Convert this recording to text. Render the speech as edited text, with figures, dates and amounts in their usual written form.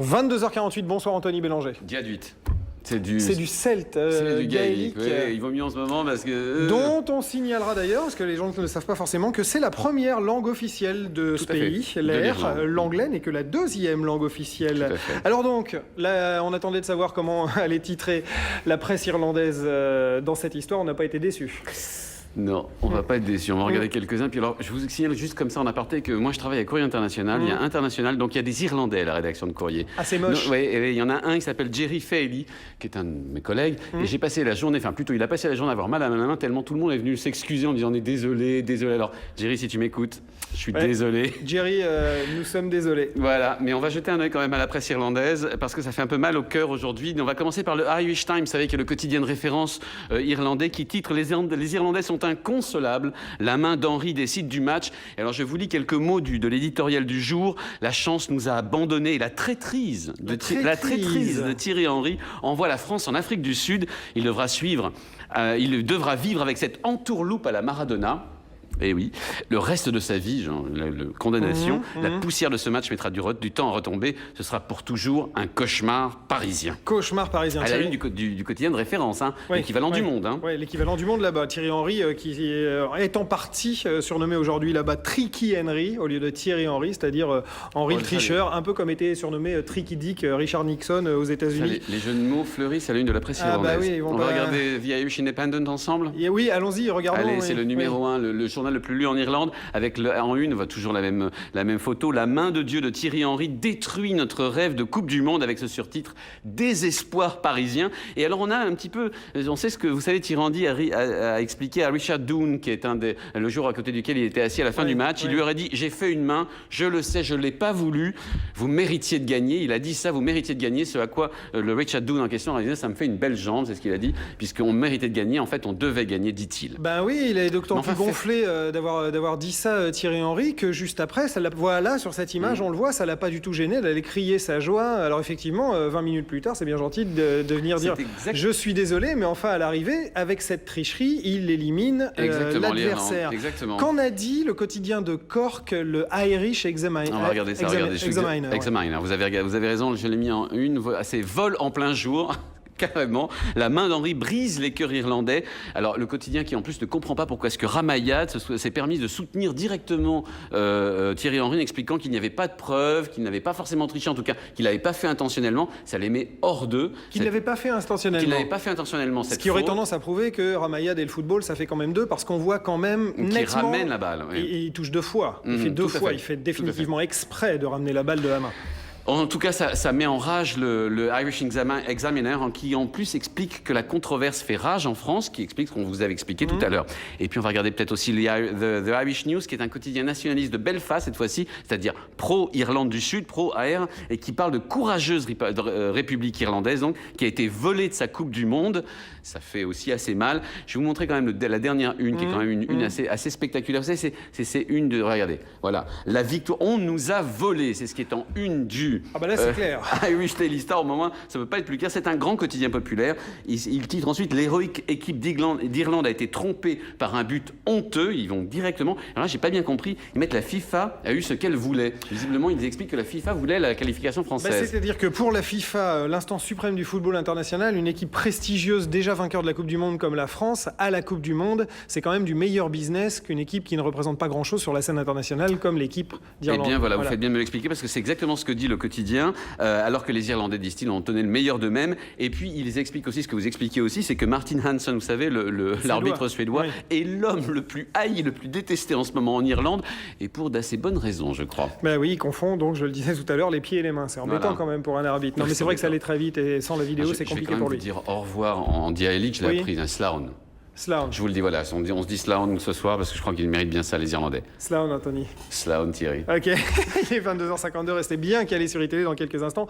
22h48, bonsoir Anthony Bélanger. Diaduite. C'est du celte c'est du gaélique. gaélique. Il vaut mieux en ce moment parce que... Dont on signalera d'ailleurs, parce que les gens ne le savent pas forcément, que c'est la première langue officielle de ce pays, l'anglais n'est que la deuxième langue officielle. Alors donc, là, on attendait de savoir comment allait titrer la presse irlandaise dans cette histoire, on n'a pas été déçus. Non, on va pas être déçus. On va regarder quelques-uns. Puis alors, je vous signale juste comme ça en aparté que moi, je travaille à Courrier International. Il y a International, donc il y a des Irlandais à la rédaction de Courrier. Ah, c'est moche. Oui, il y en a un qui s'appelle Jerry Fairley, qui est un de mes collègues. Et j'ai passé la journée, enfin plutôt, il a passé la journée à avoir mal à la main, tellement tout le monde est venu s'excuser en disant on est désolé, désolé. Alors, Jerry, si tu m'écoutes, je suis désolé. Jerry, nous sommes désolés. Voilà, mais on va jeter un œil quand même à la presse irlandaise parce que ça fait un peu mal au cœur aujourd'hui. On va commencer par le Irish Times, vous savez, qui est le quotidien de référence irlandais, qui titre les Irlandais sont inconsolables. La main d'Henry décide du match. Et alors je vous lis quelques mots de l'éditorial du jour. La chance nous a abandonnés. La traîtrise de Thierry Henry envoie la France en Afrique du Sud. Il devra vivre avec cette entourloupe à la Maradona. Et oui, le reste de sa vie, la condamnation, la poussière de ce match mettra du temps à retomber. Ce sera pour toujours un cauchemar parisien. Cauchemar parisien. À la une du quotidien de référence, hein, l'équivalent du Monde. Hein. Oui, l'équivalent du Monde là-bas. Thierry Henry, qui est en partie surnommé aujourd'hui là-bas Tricky Henry, au lieu de Thierry Henry, c'est-à-dire Henry le tricheur, un peu comme était surnommé Tricky Dick Richard Nixon aux États-Unis. Les jeux de mots fleurissent à la une de la presse irlandaise. Bah oui, on va regarder The Irish Independent ensemble. Et oui, allons-y, regardons. Allez, c'est le numéro 1, le journal le plus lu en Irlande, avec en une, on voit toujours la même photo. La main de Dieu de Thierry Henry détruit notre rêve de Coupe du Monde, avec ce surtitre Désespoir parisien. Et alors on a un petit peu, on sait ce que vous savez, Thierry Henry a expliqué à Richard Doone, qui est le jour à côté duquel il était assis à la fin du match. Il lui aurait dit: j'ai fait une main, je le sais, je l'ai pas voulu, vous méritiez de gagner. Il a dit ça, vous méritiez de gagner. Ce à quoi le Richard Doone en question a dit: ça me fait une belle jambe, c'est ce qu'il a dit, puisqu'on méritait de gagner. En fait, on devait gagner, dit-il. Ben oui, il est d'autant plus gonflé d'avoir dit ça, Thierry Henry, que juste après, voilà, sur cette image, on le voit, ça l'a pas du tout gêné d'aller crier sa joie. Alors effectivement, 20 minutes plus tard, c'est bien gentil de venir dire je suis désolé, mais enfin à l'arrivée, avec cette tricherie, il élimine l'adversaire. Qu'en a dit le quotidien de Cork, le Irish Examiner? On va regarder ça, Examiner. Vous avez raison, je l'ai mis en une, c'est vol en plein jour. Carrément, la main d'Henry brise les cœurs irlandais. Alors le quotidien qui en plus ne comprend pas pourquoi est-ce que Ramayad s'est permis de soutenir directement Thierry Henry en expliquant qu'il n'y avait pas de preuves, qu'il n'avait pas forcément triché, en tout cas qu'il n'avait pas fait intentionnellement. Ça les met hors d'eux. Qu'il n'avait pas fait intentionnellement. Qu'il n'avait pas fait intentionnellement. Ce qui aurait tendance à prouver que Ramayad et le football, ça fait quand même deux, parce qu'on voit quand même nettement. Qu'il ramène la balle. Oui. Et il touche deux fois. Il fait deux fois. Il fait définitivement exprès de ramener la balle de la main. En tout cas, ça met en rage le Irish Examiner, qui en plus explique que la controverse fait rage en France, qui explique ce qu'on vous avait expliqué tout à l'heure. Et puis on va regarder peut-être aussi The Irish News, qui est un quotidien nationaliste de Belfast cette fois-ci, c'est-à-dire pro-Irlande du Sud, pro-AR, et qui parle de courageuse république irlandaise, donc, qui a été volée de sa Coupe du Monde. Ça fait aussi assez mal. Je vais vous montrer quand même la dernière une, qui est quand même une assez spectaculaire. Vous savez, c'est une de... Regardez, voilà. La victoire, on nous a volé. C'est ce qui est en une du... Ah bah là, c'est clair. Irish Daily Star, au moment, ça ne peut pas être plus clair. C'est un grand quotidien populaire. Il titre ensuite: l'héroïque équipe d'Irlande a été trompée par un but honteux. Ils vont directement... Alors là, j'ai pas bien compris. Ils mettent la FIFA a eu ce qu'elle voulait. Visiblement, ils expliquent que la FIFA voulait la qualification française. Bah, c'est-à-dire que pour la FIFA, l'instance suprême du football international, une équipe prestigieuse, déjà vainqueur de la Coupe du Monde comme la France, à la Coupe du Monde, c'est quand même du meilleur business qu'une équipe qui ne représente pas grand-chose sur la scène internationale comme l'équipe d'Irlande. Eh bien voilà, vous faites bien de me l'expliquer, parce que c'est exactement ce que dit le quotidien, alors que les Irlandais, disent-ils, ont donné le meilleur d'eux-mêmes. Et puis ils expliquent aussi ce que vous expliquez aussi, c'est que Martin Hansen, vous savez, l'arbitre suédois, est l'homme le plus haï, le plus détesté en ce moment en Irlande, et pour d'assez bonnes raisons, je crois. Ben oui, il confond, donc je le disais tout à l'heure, les pieds et les mains. C'est embêtant quand même pour un arbitre. Non, mais c'est vrai que ça allait très vite, et sans la vidéo, c'est compliqué pour lui. Je vais quand même vous dire au revoir en dialecte, je l'ai appris, un Slough. Je vous le dis, voilà, on se dit Slough ce soir, parce que je crois qu'ils méritent bien ça, les Irlandais. Slough, Anthony. Slough, Thierry. Ok, il est 22h52, restez bien calés sur ITV dans quelques instants.